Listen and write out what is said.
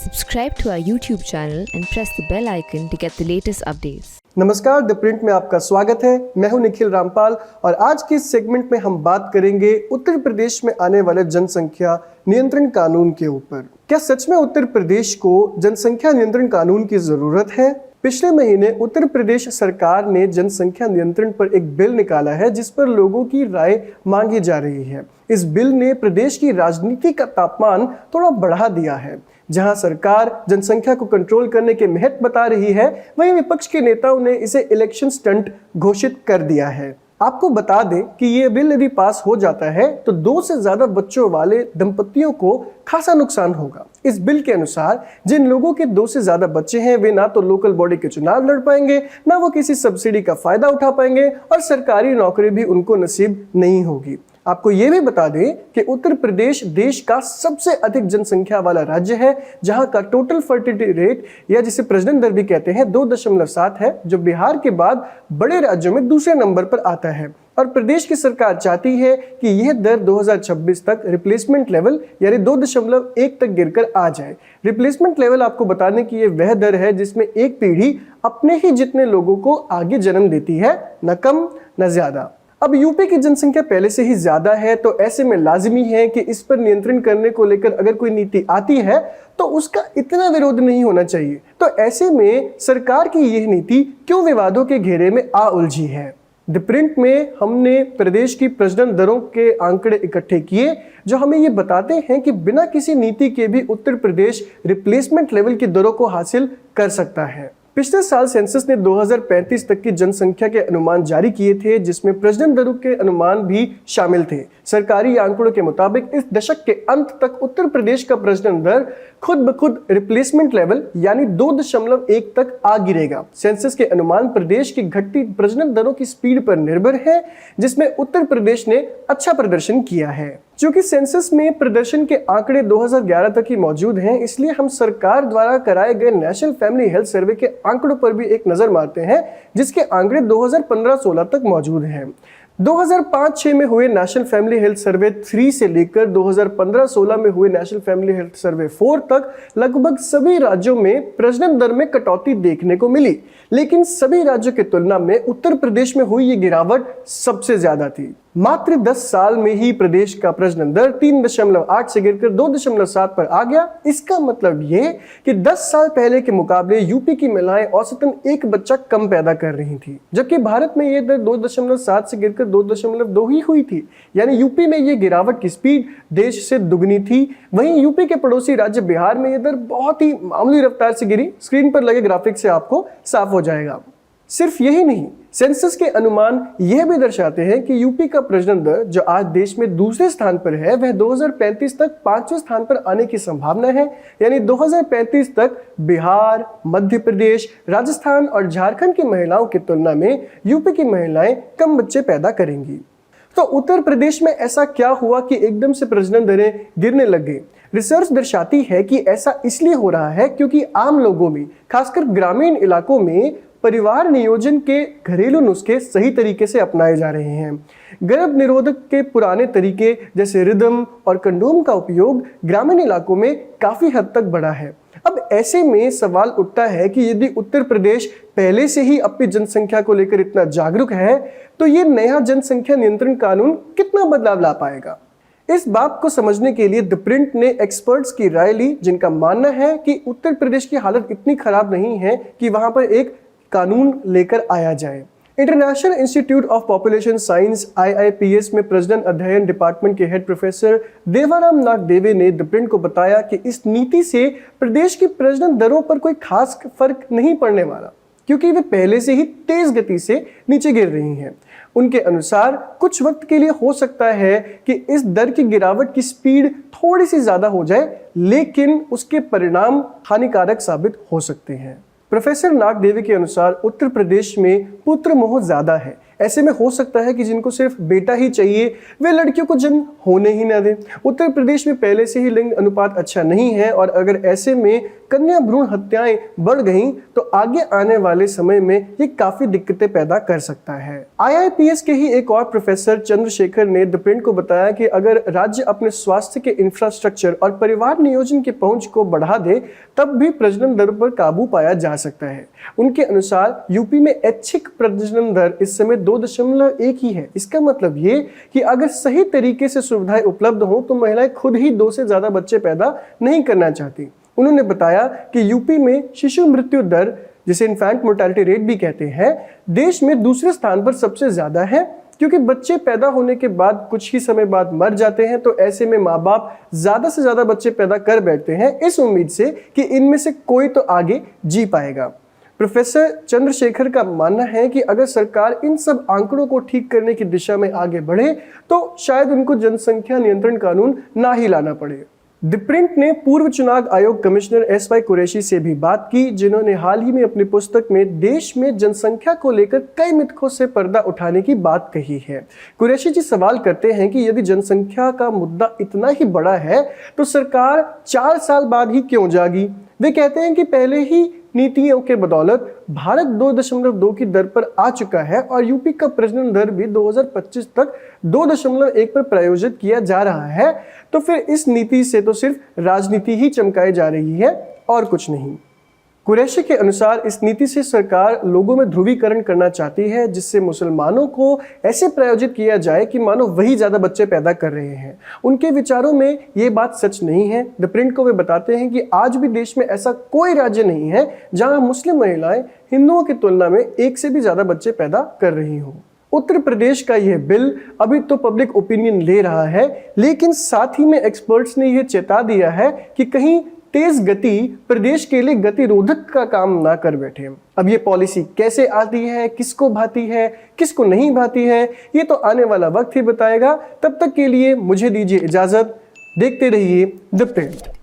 Subscribe to our YouTube channel and press the bell icon to get the latest updates. नमस्कार, the print में आपका स्वागत है। मैं हूं निखिल रामपाल और आज के इस सेगमेंट में हम बात करेंगे उत्तर प्रदेश में आने वाले जनसंख्या नियंत्रण कानून के ऊपर। क्या सच में उत्तर प्रदेश को जनसंख्या नियंत्रण कानून की जरूरत है? पिछले महीने उत्तर प्रदेश सरकार ने जनसंख्या नियंत्रण पर एक बिल निकाला है जिस पर लोगों की राय मांगी जा रही है। इस बिल ने प्रदेश की राजनीति का तापमान थोड़ा बढ़ा दिया है। जहां सरकार जनसंख्या को कंट्रोल करने के महत्व बता रही है, वहीं विपक्ष के नेताओं ने इसे इलेक्शन स्टंट घोषित कर दिया है। आपको बता दें कि ये बिल यदि पास हो जाता है तो 2 से ज्यादा बच्चों वाले दंपतियों को खासा नुकसान होगा। इस बिल के अनुसार जिन लोगों के 2 से ज्यादा बच्चे हैं वे ना तो लोकल बॉडी के चुनाव लड़ पाएंगे, ना वो किसी सब्सिडी का फायदा उठा पाएंगे और सरकारी नौकरी भी उनको नसीब नहीं होगी। आपको ये भी बता दें कि उत्तर प्रदेश देश का सबसे अधिक जनसंख्या वाला राज्य है, जहां का टोटल फर्टिलिटी रेट या जिसे प्रजनन दर भी कहते हैं 2.7 है, जो बिहार के बाद बड़े राज्यों में दूसरे नंबर पर आता है। और प्रदेश की सरकार चाहती है कि यह दर 2026 तक रिप्लेसमेंट लेवल यानी 2.1 तक गिरकर आ जाए। रिप्लेसमेंट लेवल आपको बताने की यह वह दर है जिसमें एक पीढ़ी अपने ही जितने लोगों को आगे जन्म देती है, न कम न ज्यादा। अब यूपी की जनसंख्या पहले से ही ज्यादा है, तो ऐसे में लाजिमी है कि इस पर नियंत्रण करने को लेकर अगर कोई नीति आती है तो उसका इतना विरोध नहीं होना चाहिए। तो ऐसे में सरकार की यह नीति क्यों विवादों के घेरे में आ उलझी है? द प्रिंट में हमने प्रदेश की प्रजनन दरों के आंकड़े इकट्ठे किए जो हमें ये बताते हैं कि बिना किसी नीति के भी उत्तर प्रदेश रिप्लेसमेंट लेवल की दरों को हासिल कर सकता है। पिछले साल सेंसस ने 2035 तक की जनसंख्या के अनुमान जारी किए थे, जिसमें प्रजनन दरों के अनुमान भी शामिल थे। सरकारी आंकड़ों के मुताबिक इस दशक के अंत तक उत्तर प्रदेश का प्रजनन दर खुद ब खुद रिप्लेसमेंट लेवल यानी 2.1 तक आ गिरेगा। सेंसस के अनुमान प्रदेश की घटती प्रजनन दरों की स्पीड पर निर्भर है, जिसमें उत्तर प्रदेश ने अच्छा प्रदर्शन किया है। क्योंकि सेंसस में प्रदर्शन के आंकड़े 2011 तक ही मौजूद हैं, इसलिए हम सरकार द्वारा कराए गए नेशनल फैमिली हेल्थ सर्वे के आंकड़ों पर भी एक नजर मारते हैं, जिसके आंकड़े 2015-16 तक मौजूद हैं। 2005-6 में हुए नेशनल फैमिली हेल्थ सर्वे 3 से लेकर 2015-16 में हुए नेशनल फैमिली हेल्थ सर्वे 4 तक लगभग सभी राज्यों में प्रजनन दर में कटौती देखने को मिली, लेकिन सभी राज्यों की तुलना में उत्तर प्रदेश में हुई ये गिरावट सबसे ज्यादा थी। मात्र 10 साल में ही प्रदेश का प्रजनन दर 3.8 से गिरकर 2.7 पर आ गया। इसका मतलब ये कि 10 साल पहले के मुकाबले यूपी की महिलाएं औसतन 1 बच्चा कम पैदा कर रही थी, जबकि भारत में ये दर 2.7 से गिरकर 2.2 ही हुई थी। यानी यूपी में ये गिरावट की स्पीड देश से दुगनी थी। वहीं यूपी के पड़ोसी राज्य बिहार में ये दर बहुत ही मामूली रफ्तार से गिरी। स्क्रीन पर लगे ग्राफिक से आपको साफ हो जाएगा। सिर्फ यही नहीं, सेंसस के अनुमान यह भी दर्शाते हैं कि यूपी का प्रजनन दर जो आज देश में दूसरे स्थान पर है, वह 2035 तक 5वें स्थान पर आने की संभावना है। यानी 2035 तक बिहार, मध्य प्रदेश, राजस्थान और झारखंड की महिलाओं की तुलना में यूपी की महिलाएं कम बच्चे पैदा करेंगी। तो उत्तर प्रदेश में ऐसा क्या हुआ कि एकदम से प्रजनन दरें गिरने लग गई? रिसर्च दर्शाती है कि ऐसा इसलिए हो रहा है क्योंकि आम लोगों में, खासकर ग्रामीण इलाकों में, परिवार नियोजन के घरेलू नुस्खे सही तरीके से अपनाए जा रहे हैं। गर्भ निरोधक के पुराने तरीके जैसे रिदम और कंडोम का उपयोग ग्रामीण इलाकों में काफी हद तक बढ़ा है। अब ऐसे में सवाल उठता है कि यदि उत्तर प्रदेश पहले से ही अपनी जनसंख्या को लेकर इतना जागरूक है, तो ये नया जनसंख्या नियंत्रण कानून कितना बदलाव ला पाएगा? इस बात को समझने के लिए द प्रिंट ने एक्सपर्ट्स की राय ली, जिनका मानना है कि उत्तर प्रदेश की हालत इतनी खराब नहीं है कि वहां पर एक कानून लेकर आया जाए। International institute of population science IIPS में प्रजनन अध्ययन डिपार्टमेंट के हेड प्रोफेसर देवाराम नागदेवे ने द प्रिंट को बताया कि इस नीति से प्रदेश की प्रजनन दरों पर कोई खास फर्क नहीं पड़ने वाला, क्योंकि वे पहले से ही तेज गति से नीचे गिर रही हैं। उनके अनुसार कुछ वक्त के लिए हो सकता है कि इस दर की गिरावट की स्पीड थोड़ी सी ज्यादा हो जाए, लेकिन उसके परिणाम हानिकारक साबित हो सकते हैं। प्रोफेसर नागदेवी के अनुसार उत्तर प्रदेश में पुत्र मोह ज्यादा है। ऐसे में हो सकता है कि जिनको सिर्फ बेटा ही चाहिए वे लड़कियों को जन्म होने ही ना दें। उत्तर प्रदेश में पहले से ही लिंग अनुपात अच्छा नहीं है और अगर ऐसे में कन्या भ्रूण हत्याएं बढ़ गईं तो आगे आने वाले समय में ये काफी दिक्कतें पैदा कर सकता है। IIPS के ही एक और प्रोफेसर चंद्रशेखर ने द प्रिंट को बताया कि अगर राज्य अपने स्वास्थ्य के इंफ्रास्ट्रक्चर और परिवार नियोजन की पहुंच को बढ़ा दे तब भी प्रजनन दर पर काबू पाया जा सकता है। उनके अनुसार यूपी में ऐच्छिक प्रजनन दर इस समय 2.1 ही है। इसका मतलब ये कि अगर सही तरीके से सुविधाएं उपलब्ध हो तो महिलाएं खुद ही 2 से ज्यादा बच्चे पैदा नहीं करना चाहती। उन्होंने बताया कि यूपी में शिशु मृत्यु दर, जिसे इन्फेंट मोर्टेलिटी रेट भी कहते हैं, देश में दूसरे स्थान पर सबसे ज्यादा है, क्योंकि बच्चे पैदा होने के बाद कुछ ही समय बाद मर जाते हैं। तो ऐसे में माँ बाप ज्यादा से ज्यादा बच्चे पैदा कर बैठते हैं इस उम्मीद से कि इनमें से कोई तो आगे जी पाएगा। प्रोफेसर चंद्रशेखर का मानना है कि अगर सरकार इन सब आंकड़ों को ठीक करने की दिशा में आगे बढ़े तो शायद उनको जनसंख्या नियंत्रण कानून ना ही लाना पड़े। द प्रिंट ने पूर्व चुनाव आयोग कमिश्नर SY कुरैशी से भी बात की, जिन्होंने हाल ही में अपनी पुस्तक में देश में जनसंख्या को लेकर कई मिथकों से पर्दा उठाने की बात कही है। कुरैशी जी सवाल करते हैं कि यदि जनसंख्या का मुद्दा इतना ही बड़ा है तो सरकार 4 साल बाद ही क्यों जागी। वे कहते हैं कि पहले ही नीतियों के बदौलत भारत 2.2 की दर पर आ चुका है और यूपी का प्रजनन दर भी 2025 तक 2.1 पर प्रायोजित किया जा रहा है। तो फिर इस नीति से तो सिर्फ राजनीति ही चमकाई जा रही है और कुछ नहीं। कुरैशी के अनुसार इस नीति से सरकार लोगों में ध्रुवीकरण करना चाहती है, जिससे मुसलमानों को ऐसे प्रायोजित किया जाए कि मानो वही ज्यादा बच्चे पैदा कर रहे हैं। उनके विचारों में ये बात सच नहीं है। द प्रिंट को वे बताते हैं कि आज भी देश में ऐसा कोई राज्य नहीं है जहां मुस्लिम महिलाएं हिंदुओं की तुलना में 1 से भी ज्यादा बच्चे पैदा कर रही हों। उत्तर प्रदेश का यह बिल अभी तो पब्लिक ओपिनियन ले रहा है, लेकिन साथ ही में एक्सपर्ट्स ने यह चेता दिया है कि कहीं तेज गति प्रदेश के लिए गतिरोधक का काम ना कर बैठे। अब ये पॉलिसी कैसे आती है, किसको भाती है, किसको नहीं भाती है, ये तो आने वाला वक्त ही बताएगा। तब तक के लिए मुझे दीजिए इजाजत। देखते रहिए द प्रिंट।